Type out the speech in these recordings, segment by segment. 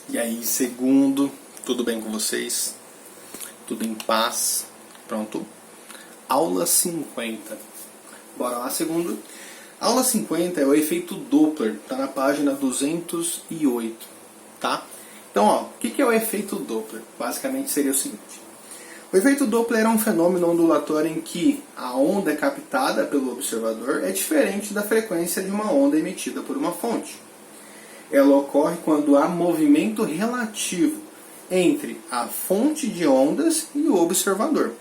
E aí, segundo, tudo bem com vocês? Tudo em paz? Pronto? Aula 50. Bora lá, segundo. Aula 50 é o efeito Doppler, tá na página 208, tá? Então, ó, o que é o efeito Doppler? Basicamente seria o seguinte. O efeito Doppler é um fenômeno ondulatório em que a onda captada pelo observador é diferente da frequência de uma onda emitida por uma fonte. Ela ocorre quando há movimento relativo entre a fonte de ondas e o observador.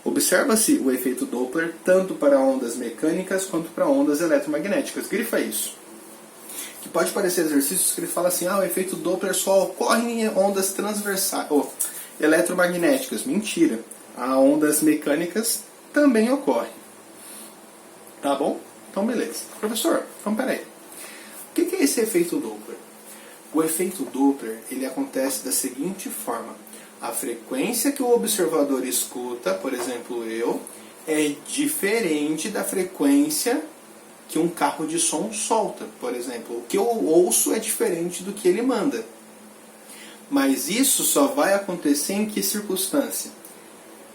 Observa-se o efeito Doppler tanto para ondas mecânicas quanto para ondas eletromagnéticas. Grifa isso. Que pode parecer exercícios que ele fala assim, o efeito Doppler só ocorre em ondas transversais, ou eletromagnéticas. Mentira. As ondas mecânicas também ocorrem. Tá bom? Então beleza. Professor, então peraí. O que é esse efeito Doppler? O efeito Doppler ele acontece da seguinte forma. A frequência que o observador escuta, por exemplo eu, é diferente da frequência que um carro de som solta. Por exemplo, o que eu ouço é diferente do que ele manda. Mas isso só vai acontecer em que circunstância?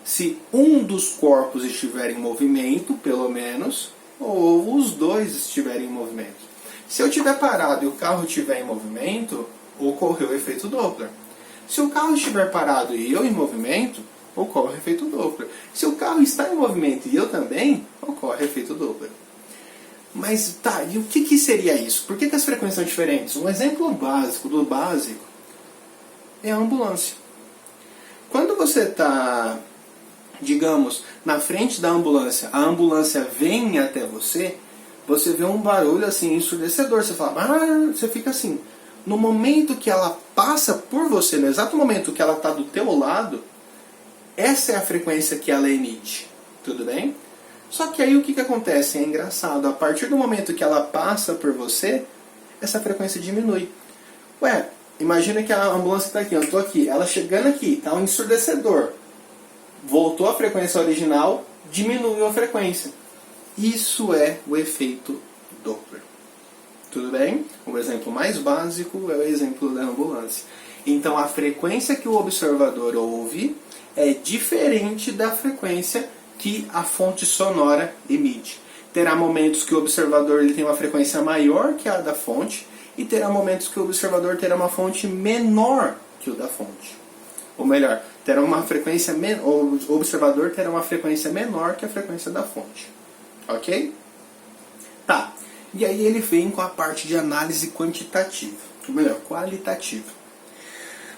Se um dos corpos estiver em movimento, pelo menos, ou os dois estiverem em movimento. Se eu estiver parado e o carro estiver em movimento, ocorreu o efeito Doppler. Se o carro estiver parado e eu em movimento, ocorre o efeito Doppler. Se o carro está em movimento e eu também, ocorre o efeito Doppler. Mas tá, e o que seria isso? Por que as frequências são diferentes? Um exemplo básico do básico é a ambulância. Quando você está, digamos, na frente da ambulância, a ambulância vem até você, você vê um barulho assim ensurdecedor, você fala, você fica assim. No momento que ela passa por você, no exato momento que ela está do teu lado, essa é a frequência que ela emite, tudo bem? Só que aí o que acontece? É engraçado, a partir do momento que ela passa por você, essa frequência diminui. Ué, imagina que a ambulância está aqui, eu estou aqui, ela chegando aqui, está um ensurdecedor, voltou a frequência original, diminuiu a frequência. Isso é o efeito Doppler. Tudo bem? O exemplo mais básico é o exemplo da ambulância. Então a frequência que o observador ouve é diferente da frequência que a fonte sonora emite. Terá momentos que o observador ele tem uma frequência maior que a da fonte e terá momentos que o observador terá uma fonte menor que o da fonte. Ou melhor, terá uma frequência o observador terá uma frequência menor que a frequência da fonte. Ok? Tá. E aí ele vem com a parte de análise quantitativa. Ou melhor, qualitativa.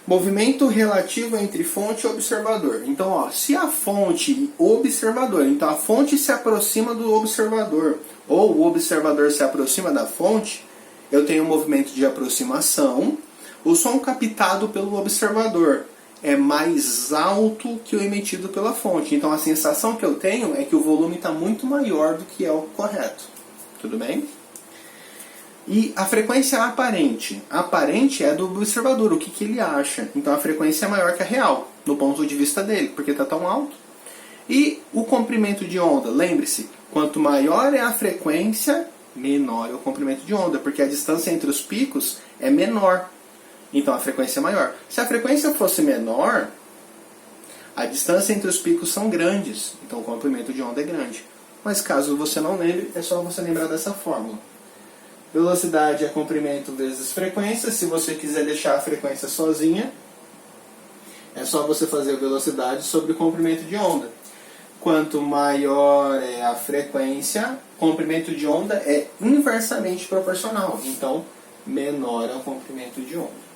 Movimento relativo entre fonte e observador. Então, ó, se a fonte e observador, então a fonte se aproxima do observador, ou o observador se aproxima da fonte, eu tenho um movimento de aproximação. O som captado pelo observador é mais alto que o emitido pela fonte. Então a sensação que eu tenho é que o volume está muito maior do que é o correto. Tudo bem? E a frequência aparente. A aparente é do observador, o que ele acha. Então a frequência é maior que a real, no ponto de vista dele, porque está tão alto. E o comprimento de onda, lembre-se, quanto maior é a frequência, menor é o comprimento de onda, porque a distância entre os picos é menor. Então a frequência é maior. Se a frequência fosse menor, a distância entre os picos são grandes. Então o comprimento de onda é grande. Mas caso você não lembre, é só você lembrar dessa fórmula. Velocidade é comprimento vezes frequência. Se você quiser deixar a frequência sozinha, é só você fazer a velocidade sobre o comprimento de onda. Quanto maior é a frequência, comprimento de onda é inversamente proporcional. Então, menor é o comprimento de onda.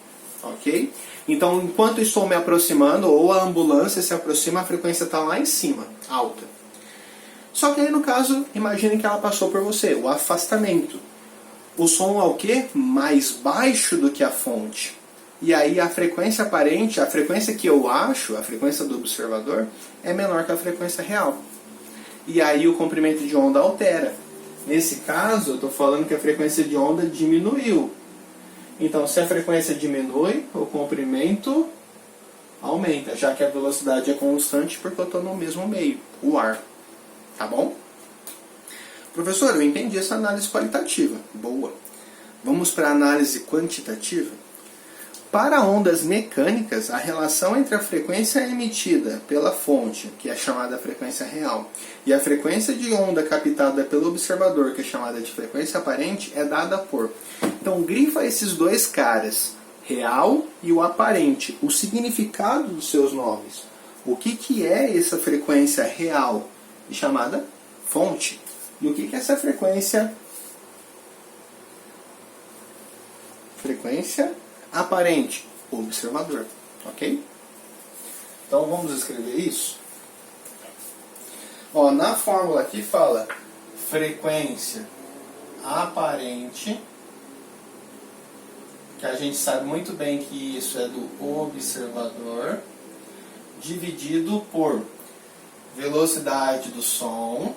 Ok? Então, enquanto estou me aproximando, ou a ambulância se aproxima, a frequência está lá em cima, alta. Só que aí, no caso, imagine que ela passou por você, o afastamento. O som é o quê? Mais baixo do que a fonte. E aí a frequência aparente, a frequência que eu acho, a frequência do observador, é menor que a frequência real. E aí o comprimento de onda altera. Nesse caso, eu estou falando que a frequência de onda diminuiu. Então, se a frequência diminui, o comprimento aumenta, já que a velocidade é constante porque eu estou no mesmo meio, o ar. Tá bom? Professor, eu entendi essa análise qualitativa. Boa. Vamos para a análise quantitativa? Para ondas mecânicas, a relação entre a frequência emitida pela fonte, que é chamada frequência real, e a frequência de onda captada pelo observador, que é chamada de frequência aparente, é dada por. Então, grifa esses dois caras, real e o aparente, o significado dos seus nomes. O que é essa frequência real, chamada fonte? E o que é essa frequência aparente? Observador, ok? Então vamos escrever isso. Ó, na fórmula aqui fala frequência aparente, que a gente sabe muito bem que isso é do observador, dividido por velocidade do som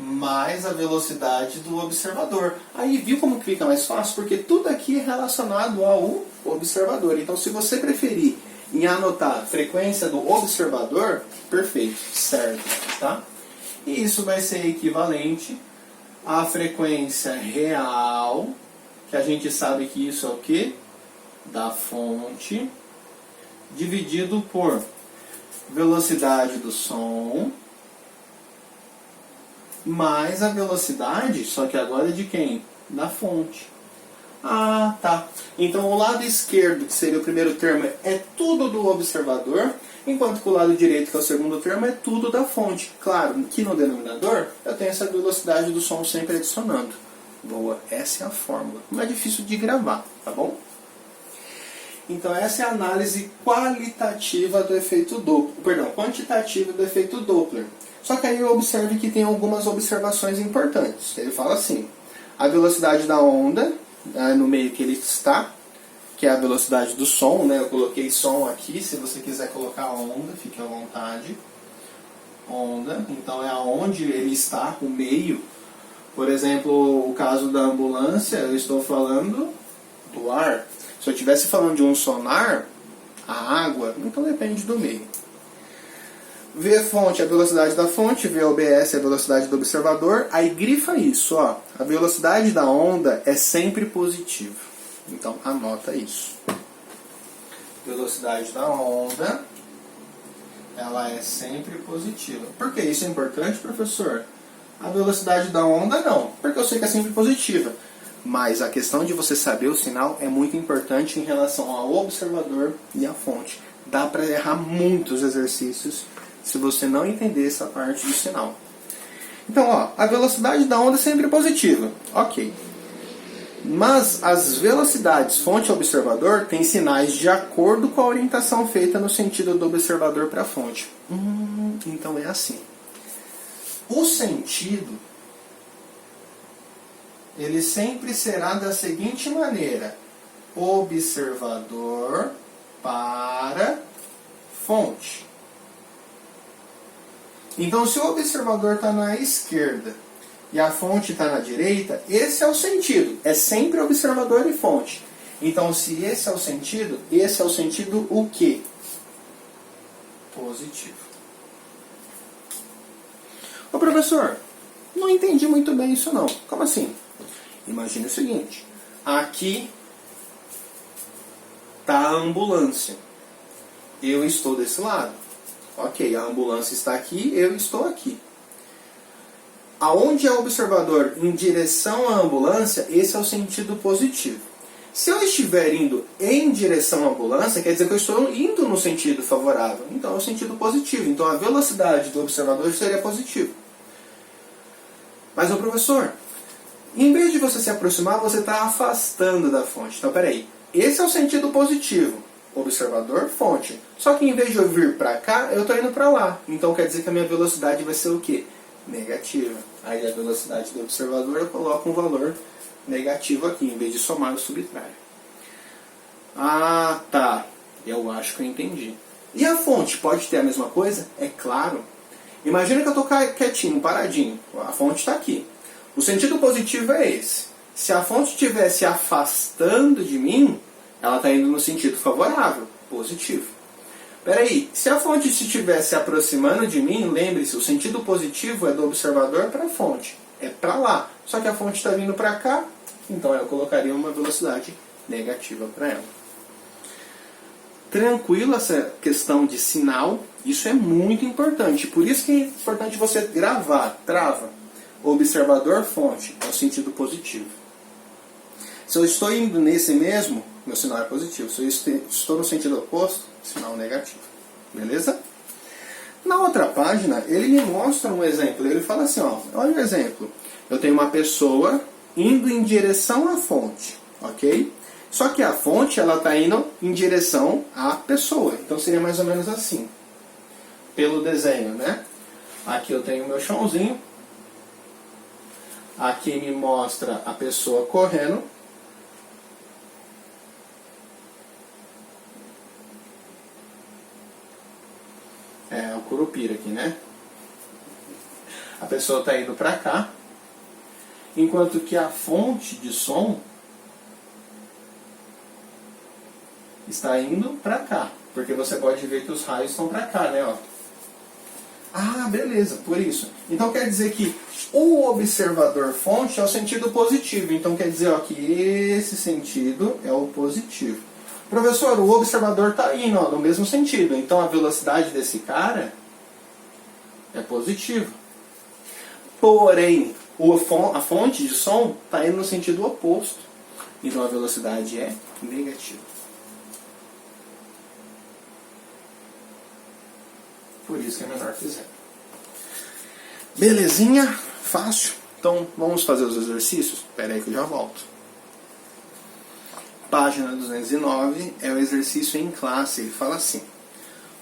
mais a velocidade do observador. Aí viu como que fica mais fácil? Porque tudo aqui é relacionado ao observador. Então, se você preferir em anotar frequência do observador, perfeito, certo, tá? E isso vai ser equivalente à frequência real, que a gente sabe que isso é o quê? Da fonte, dividido por velocidade do som mais a velocidade, só que agora é de quem? Da fonte. Ah, tá. Então o lado esquerdo, que seria o primeiro termo, é tudo do observador, enquanto que o lado direito, que é o segundo termo, é tudo da fonte. Claro, que no denominador eu tenho essa velocidade do som sempre adicionando. Boa, essa é a fórmula. Não é difícil de gravar, tá bom? Então essa é a análise qualitativa do efeito Doppler, quantitativa do efeito Doppler. Só que aí observe que tem algumas observações importantes. Ele fala assim, a velocidade da onda, no meio que ele está, que é a velocidade do som, né? Eu coloquei som aqui, se você quiser colocar onda, fique à vontade. Onda, então é aonde ele está, o meio. Por exemplo, o caso da ambulância, eu estou falando do ar. Se eu estivesse falando de um sonar, a água, então depende do meio. V fonte é a velocidade da fonte, VOBS é a velocidade do observador. Aí grifa isso, ó. A velocidade da onda é sempre positiva. Então anota isso. Velocidade da onda, ela é sempre positiva. Por que isso é importante, professor? A velocidade da onda não, porque eu sei que é sempre positiva. Mas a questão de você saber o sinal é muito importante em relação ao observador e à fonte. Dá para errar muitos exercícios se você não entender essa parte do sinal. Então, ó, a velocidade da onda é sempre positiva. Ok. Mas as velocidades fonte-observador têm sinais de acordo com a orientação feita no sentido do observador para a fonte. Então é assim. O sentido, ele sempre será da seguinte maneira: observador para fonte. Então, se o observador está na esquerda e a fonte está na direita, esse é o sentido. É sempre observador e fonte. Então, se esse é o sentido o quê? Positivo. Ô professor, não entendi muito bem isso não. Como assim? Imagine o seguinte. Aqui está a ambulância. Eu estou desse lado. Ok, a ambulância está aqui, eu estou aqui. Aonde é o observador em direção à ambulância, esse é o sentido positivo. Se eu estiver indo em direção à ambulância, quer dizer que eu estou indo no sentido favorável. Então é o sentido positivo. Então a velocidade do observador seria positiva. Mas, ô professor, em vez de você se aproximar, você está afastando da fonte. Então, peraí. Esse é o sentido positivo. Observador, fonte. Só que em vez de eu vir para cá, eu estou indo para lá. Então quer dizer que a minha velocidade vai ser o quê? Negativa. Aí a velocidade do observador eu coloco um valor negativo aqui, em vez de somar, eu subtraio. Ah, tá. Eu acho que eu entendi. E a fonte pode ter a mesma coisa? É claro. Imagina que eu estou quietinho, paradinho. A fonte está aqui. O sentido positivo é esse. Se a fonte estiver se afastando de mim, ela está indo no sentido favorável, positivo. Peraí, se a fonte estiver se aproximando de mim, lembre-se, o sentido positivo é do observador para a fonte. É para lá. Só que a fonte está vindo para cá, então eu colocaria uma velocidade negativa para ela. Tranquilo essa questão de sinal, isso é muito importante. Por isso que é importante você gravar, trava, observador fonte, é o sentido positivo. Se eu estou indo nesse mesmo, meu sinal é positivo. Se eu estou no sentido oposto, sinal negativo. Beleza? Na outra página, ele me mostra um exemplo. Ele fala assim, ó, olha o exemplo. Eu tenho uma pessoa indo em direção à fonte, ok? Só que a fonte, ela está indo em direção à pessoa. Então seria mais ou menos assim. Pelo desenho, né? Aqui eu tenho o meu chãozinho. Aqui me mostra a pessoa correndo. É o Curupira aqui, né? A pessoa está indo para cá. Enquanto que a fonte de som está indo para cá. Porque você pode ver que os raios estão para cá, né? Ó. Ah, beleza, por isso. Então quer dizer que o observador fonte é o sentido positivo. Então quer dizer ó, que esse sentido é o positivo. Professor, o observador está indo ó, no mesmo sentido. Então a velocidade desse cara é positiva. Porém, a fonte de som está indo no sentido oposto. Então a velocidade é negativa. Por isso que é menor que zero. Belezinha? Fácil? Então vamos fazer os exercícios? Espera aí que eu já volto. Página 209 é o exercício em classe. Ele fala assim: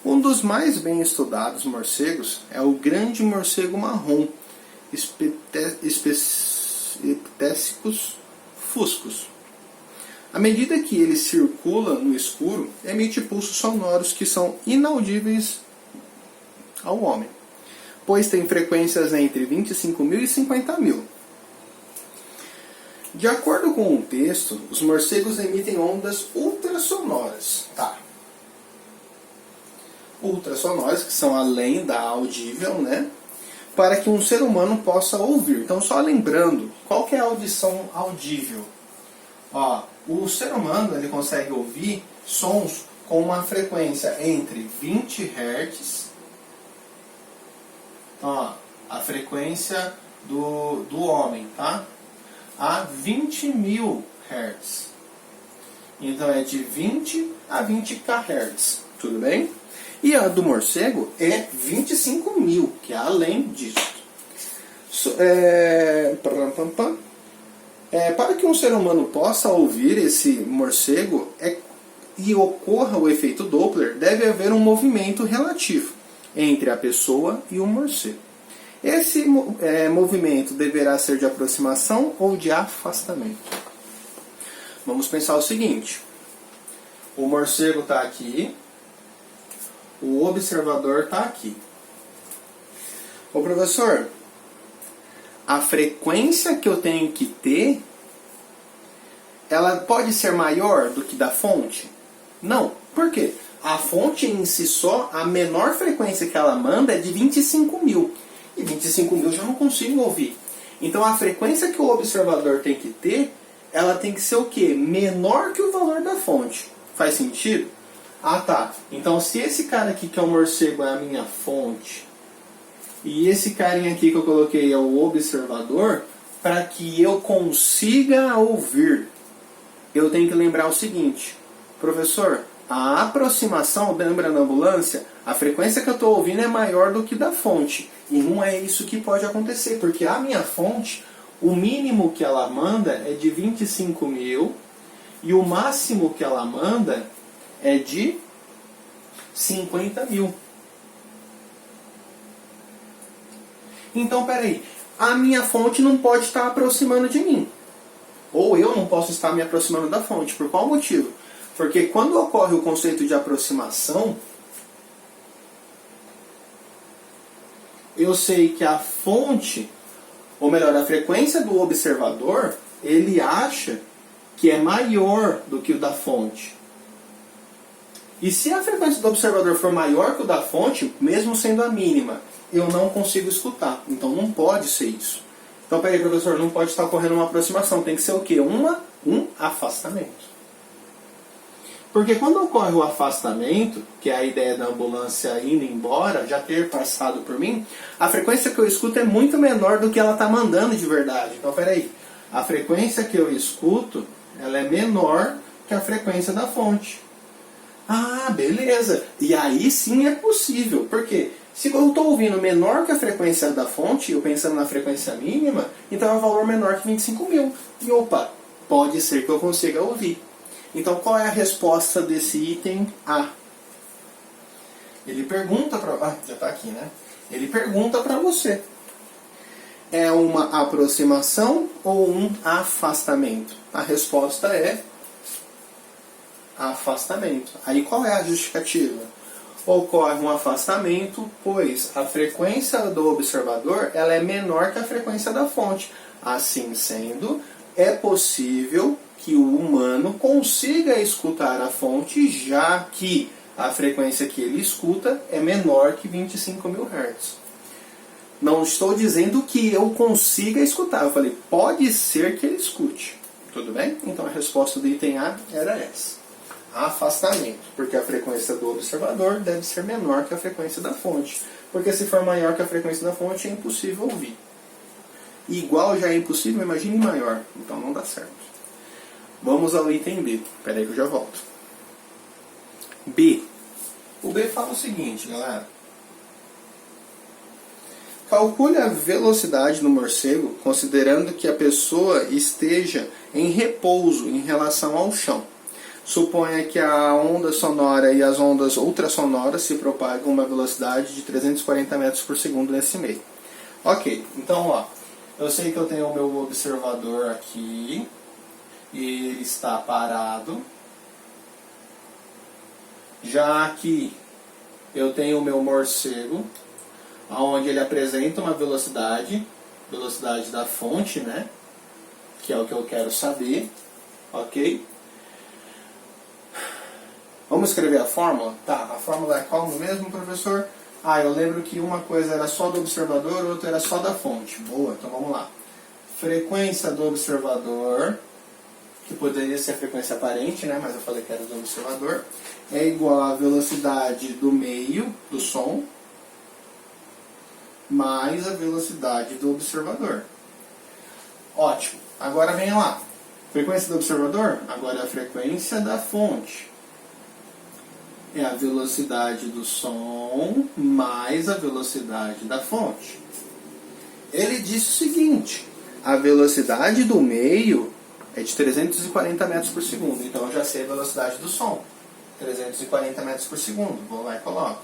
um dos mais bem estudados morcegos é o grande morcego marrom, Epitésicos fuscos. À medida que ele circula no escuro, emite pulsos sonoros que são inaudíveis ao homem, pois tem frequências entre 25.000 e 50.000. De acordo com o texto, os morcegos emitem ondas ultrassonoras. Tá. Ultrassonoras, que são além da audível, né? Para que um ser humano possa ouvir. Então, só lembrando, qual que é a audição audível? Ó, o ser humano ele consegue ouvir sons com uma frequência entre 20 Hz, ó, a frequência do homem, tá? A 20.000 Hz. Então é de 20 a 20 kHz, tudo bem? E a do morcego é 25.000, que é além disso. Para que um ser humano possa ouvir esse morcego e ocorra o efeito Doppler, deve haver um movimento relativo entre a pessoa e o morcego. Esse movimento deverá ser de aproximação ou de afastamento. Vamos pensar o seguinte. O morcego está aqui. O observador está aqui. Ô professor, a frequência que eu tenho que ter, ela pode ser maior do que da fonte? Não. Por quê? A fonte em si só, a menor frequência que ela manda é de 25.000. E 25.000 eu já não consigo ouvir. Então a frequência que o observador tem que ter, ela tem que ser o quê? Menor que o valor da fonte. Faz sentido? Ah tá. Então se esse cara aqui que é o morcego é a minha fonte, e esse carinha aqui que eu coloquei é o observador, para que eu consiga ouvir, eu tenho que lembrar o seguinte. Professor, a aproximação, lembra na ambulância, a frequência que eu estou ouvindo é maior do que da fonte. E não é isso que pode acontecer, porque a minha fonte, o mínimo que ela manda é de 25.000 e o máximo que ela manda é de 50.000. Então, peraí, a minha fonte não pode estar aproximando de mim. Ou eu não posso estar me aproximando da fonte. Por qual motivo? Porque quando ocorre o conceito de aproximação, eu sei que a fonte, ou melhor, a frequência do observador, ele acha que é maior do que o da fonte. E se a frequência do observador for maior que o da fonte, mesmo sendo a mínima, eu não consigo escutar. Então não pode ser isso. Então, peraí, professor, não pode estar ocorrendo uma aproximação. Tem que ser o quê? Um afastamento. Porque quando ocorre o afastamento, que é a ideia da ambulância indo embora, já ter passado por mim, a frequência que eu escuto é muito menor do que ela está mandando de verdade. Então, peraí, a frequência que eu escuto, ela é menor que a frequência da fonte. Ah, beleza. E aí sim é possível. Por quê? Se eu estou ouvindo menor que a frequência da fonte, eu pensando na frequência mínima, então é um valor menor que 25 mil. E opa, pode ser que eu consiga ouvir. Então qual é a resposta desse item A? Ele pergunta para... Ah, já está aqui, né? Ele pergunta para você. É uma aproximação ou um afastamento? A resposta é afastamento. Aí qual é a justificativa? Ocorre um afastamento, pois a frequência do observador ela é menor que a frequência da fonte. Assim sendo, é possível que o humano consiga escutar a fonte, já que a frequência que ele escuta é menor que 25 mil Hz. Não estou dizendo que eu consiga escutar, eu falei, pode ser que ele escute. Tudo bem? Então a resposta do item A era essa. Afastamento, porque a frequência do observador deve ser menor que a frequência da fonte. Porque se for maior que a frequência da fonte, é impossível ouvir. E igual já é impossível, imagine maior. Então não dá certo. Vamos ao item B. Espera aí que eu já volto. B. O B fala o seguinte, galera. Calcule a velocidade do morcego, considerando que a pessoa esteja em repouso em relação ao chão. Suponha que a onda sonora e as ondas ultrassonoras se propagam a uma velocidade de 340 metros por segundo nesse meio. Ok, então ó, eu sei que eu tenho o meu observador aqui, e ele está parado. Já aqui eu tenho o meu morcego, onde ele apresenta uma velocidade da fonte, né? Que é o que eu quero saber, ok? Vamos escrever a fórmula? Tá, a fórmula é qual mesmo, professor? Ah, eu lembro que uma coisa era só do observador, outra era só da fonte. Boa, então vamos lá. Frequência do observador, que poderia ser a frequência aparente, né? Mas eu falei que era do observador, é igual à velocidade do meio do som mais a velocidade do observador. Ótimo. Agora vem lá. Frequência do observador? Agora é a frequência da fonte. É a velocidade do som mais a velocidade da fonte. Ele disse o seguinte, a velocidade do meio é de 340 metros por segundo, então eu já sei a velocidade do som. 340 metros por segundo, vou lá e coloco.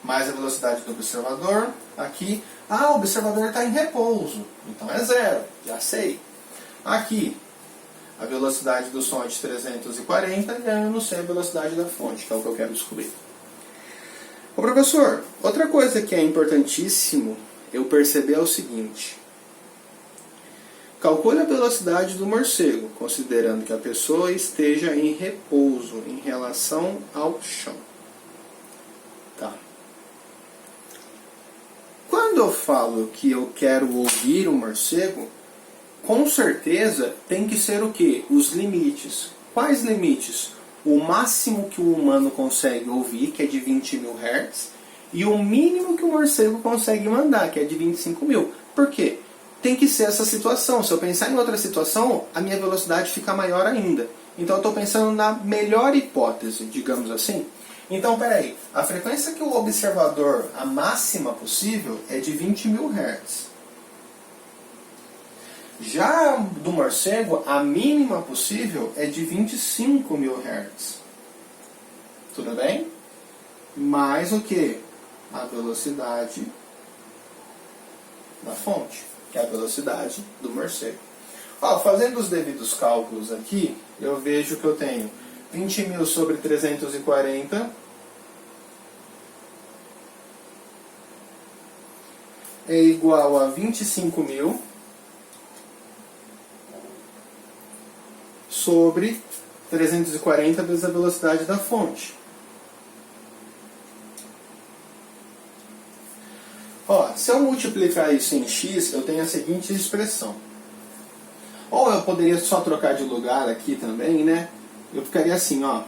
Mais a velocidade do observador, aqui. Ah, o observador está em repouso, então é 0, já sei. Aqui, a velocidade do som é de 340 e eu não sei a velocidade da fonte, que é o que eu quero descobrir. Ô professor, outra coisa que é importantíssimo eu perceber é o seguinte. Calcule a velocidade do morcego, considerando que a pessoa esteja em repouso em relação ao chão. Tá. Quando eu falo que eu quero ouvir o morcego, com certeza tem que ser o quê? Os limites. Quais limites? O máximo que o humano consegue ouvir, que é de 20 mil Hz, e o mínimo que o morcego consegue mandar, que é de 25 mil. Por quê? Tem que ser essa situação. Se eu pensar em outra situação, a minha velocidade fica maior ainda. Então eu estou pensando na melhor hipótese, digamos assim. Então, peraí, a frequência que o observador, a máxima possível, é de 20 mil Hz. Já do morcego, a mínima possível é de 25 mil Hz. Tudo bem? Mais o que? A velocidade da fonte, que é a velocidade do morcego. Ó, fazendo os devidos cálculos aqui, eu vejo que eu tenho 20 mil sobre 340 é igual a 25 mil sobre 340 vezes a velocidade da fonte. Ó, se eu multiplicar isso em x, eu tenho a seguinte expressão. Ou eu poderia só trocar de lugar aqui também, né? Eu ficaria assim, ó.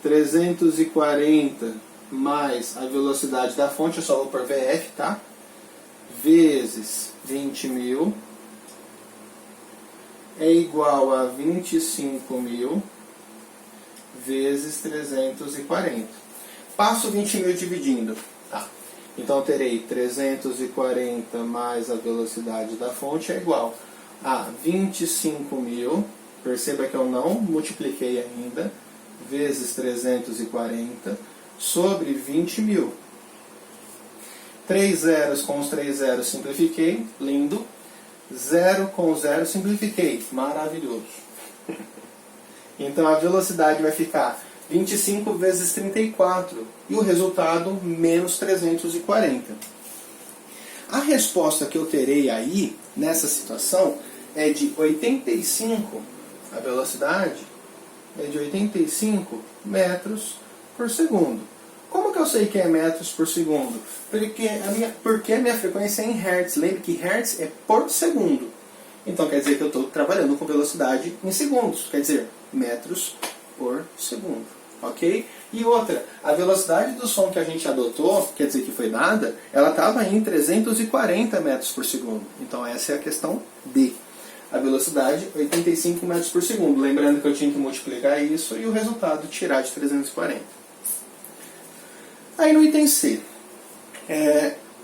340 mais a velocidade da fonte, eu só vou por VF, tá? Vezes 20.000 é igual a 25.000 vezes 340. Passo 20.000 dividindo. Tá. Então eu terei 340 mais a velocidade da fonte é igual a 25.000, perceba que eu não multipliquei ainda, vezes 340 sobre 20.000. 3 zeros com os 3 zeros simplifiquei, lindo. 0 com 0 simplifiquei, maravilhoso. Então a velocidade vai ficar 25 vezes 34 e o resultado menos 340. A resposta que eu terei aí, nessa situação, é de 85, a velocidade é de 85 metros por segundo. Como que eu sei que é metros por segundo? Porque a minha frequência é em hertz. Lembre que hertz é por segundo. Então quer dizer que eu estou trabalhando com velocidade em segundos. Quer dizer, metros por segundo. Ok? E outra, a velocidade do som que a gente adotou, quer dizer que foi nada, ela estava em 340 metros por segundo. Então essa é a questão D. A velocidade, 85 metros por segundo. Lembrando que eu tinha que multiplicar isso e o resultado tirar de 340. Aí no item C.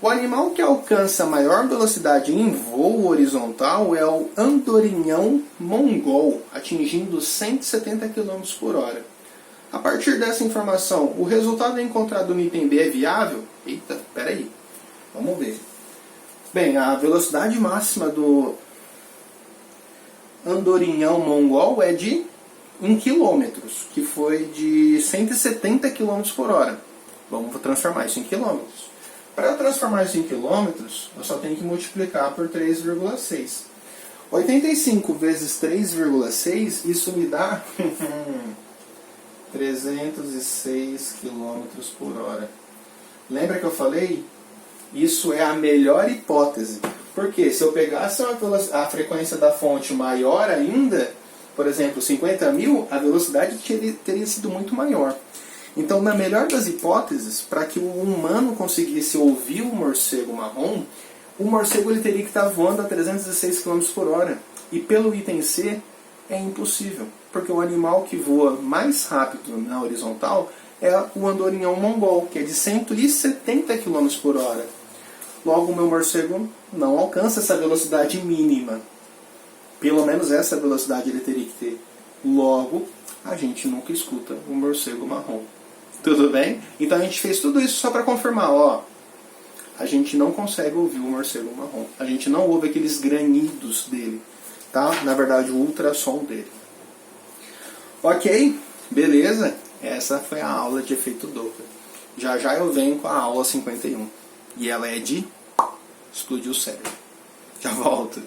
O animal que alcança maior velocidade em voo horizontal é o andorinhão mongol, atingindo 170 km por hora. A partir dessa informação, o resultado encontrado no item B é viável? Eita, peraí. Vamos ver. Bem, a velocidade máxima do andorinhão mongol é de 1 km, que foi de 170 km por hora. Vamos transformar isso em quilômetros. Para eu transformar isso em quilômetros, eu só tenho que multiplicar por 3,6. 85 vezes 3,6, isso me dá 306 km por hora. Lembra que eu falei? Isso é a melhor hipótese. Porque se eu pegasse a frequência da fonte maior ainda, por exemplo, 50.000, a velocidade teria sido muito maior. Então, na melhor das hipóteses, para que o humano conseguisse ouvir o morcego marrom, o morcego ele teria que estar voando a 306 km por hora. E pelo item C, é impossível. Porque o animal que voa mais rápido na horizontal é o andorinhão mongol, que é de 170 km por hora. Logo, o meu morcego não alcança essa velocidade mínima. Pelo menos essa velocidade ele teria que ter. Logo, a gente nunca escuta o morcego marrom. Tudo bem? Então a gente fez tudo isso só para confirmar, ó. A gente não consegue ouvir o morcego marrom. A gente não ouve aqueles granidos dele, tá? Na verdade, o ultrassom dele. Ok? Beleza? Essa foi a aula de efeito Doppler. Já já eu venho com a aula 51. E ela é de explodir o cérebro. Já volto.